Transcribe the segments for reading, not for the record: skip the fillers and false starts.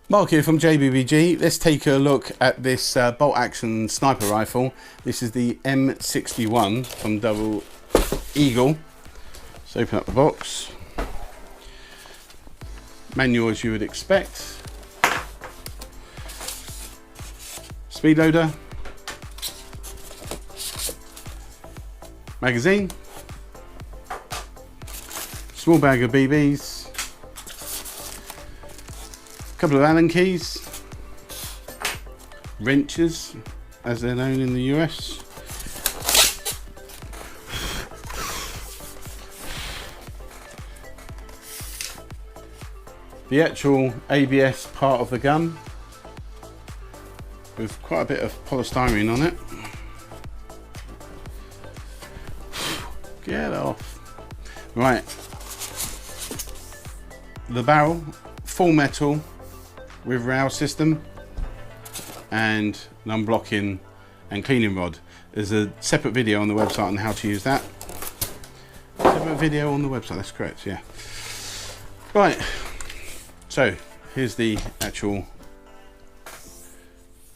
Mark here from JBBG. Let's take a look at this bolt action sniper rifle. This is the M61 from Double Eagle. Let's open up the box. Manual as you would expect. Speed loader. Magazine. Small bag of BBs. Couple of Allen keys, wrenches as they're known in the US, the actual ABS part of the gun with quite a bit of polystyrene on it. Get off. Right, the barrel, full metal with rail system and an unblocking and cleaning rod. There's a separate video on the website on how to use that. Separate video on the website, that's correct, yeah. Right, so here's the actual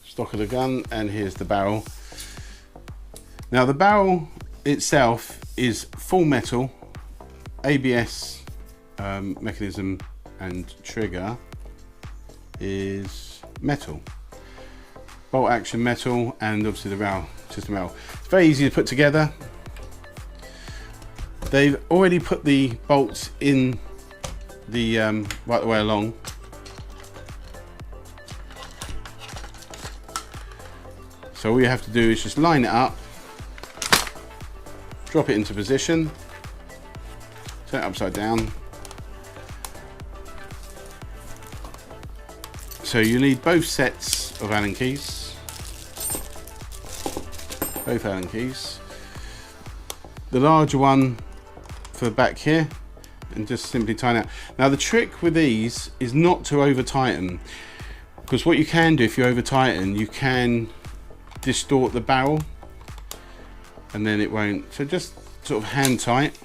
stock of the gun and here's the barrel. Now the barrel itself is full metal, ABS mechanism and trigger is metal, bolt action metal, and obviously the rail system metal. It's very easy to put together. They've already put the bolts in the right the way along. So all you have to do is just line it up, drop it into position, turn it upside down. So you need both sets of Allen keys, both Allen keys. The larger one for the back here, and just simply tighten out. Now the trick with these is not to over tighten, because what you can do if you over tighten, you can distort the barrel and then it won't. So just sort of hand tight,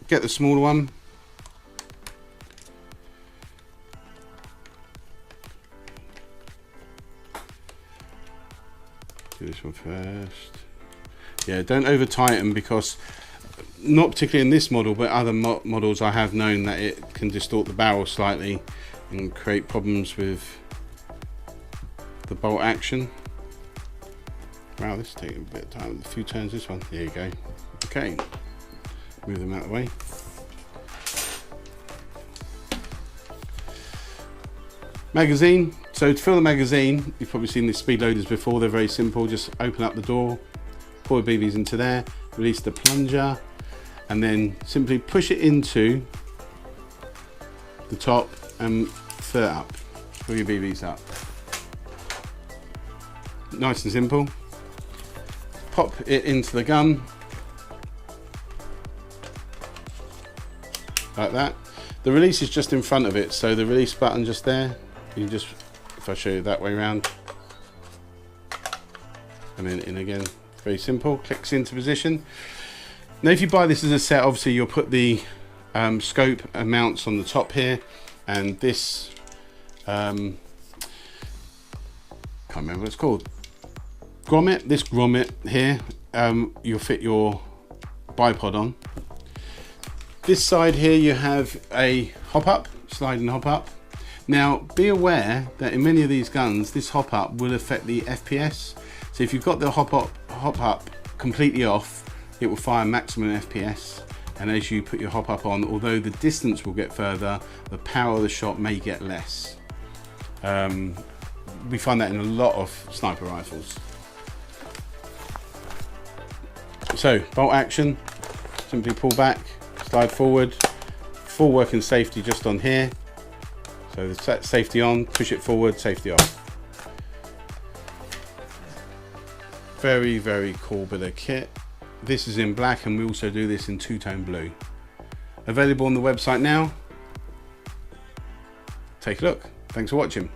get the smaller one. Do this one first. Yeah, don't over tighten, because not particularly in this model, but other models I have known that it can distort the barrel slightly and create problems with the bolt action. Wow, this is taking a bit of time. A few turns this one. There you go. Okay, move them out of the way. Magazine. So to fill the magazine, you've probably seen these speed loaders before. They're very simple. Just open up the door, pour the BBs into there, release the plunger, and then simply push it into the top and fill it up. Fill your BBs up. Nice and simple. Pop it into the gun like that. The release is just in front of it, so the release button just there. You just, if I show you that way around, and then in again, very simple, clicks into position. Now if you buy this as a set, obviously you'll put the scope and mounts on the top here, and this, can't remember what it's called, grommet, this grommet here, you'll fit your bipod on. This side here you have a hop up, slide and hop up. Now be aware that in many of these guns this hop up will affect the FPS. So if you've got the hop up completely off, it will fire maximum FPS, and as you put your hop up on, although the distance will get further, the power of the shot may get less. We find that in a lot of sniper rifles. So bolt action, simply pull back, slide forward, full working safety just on here. So the safety on, push it forward, safety off. Very, very cool bit of kit. This is in black, and we also do this in two-tone blue. Available on the website now. Take a look. Thanks for watching.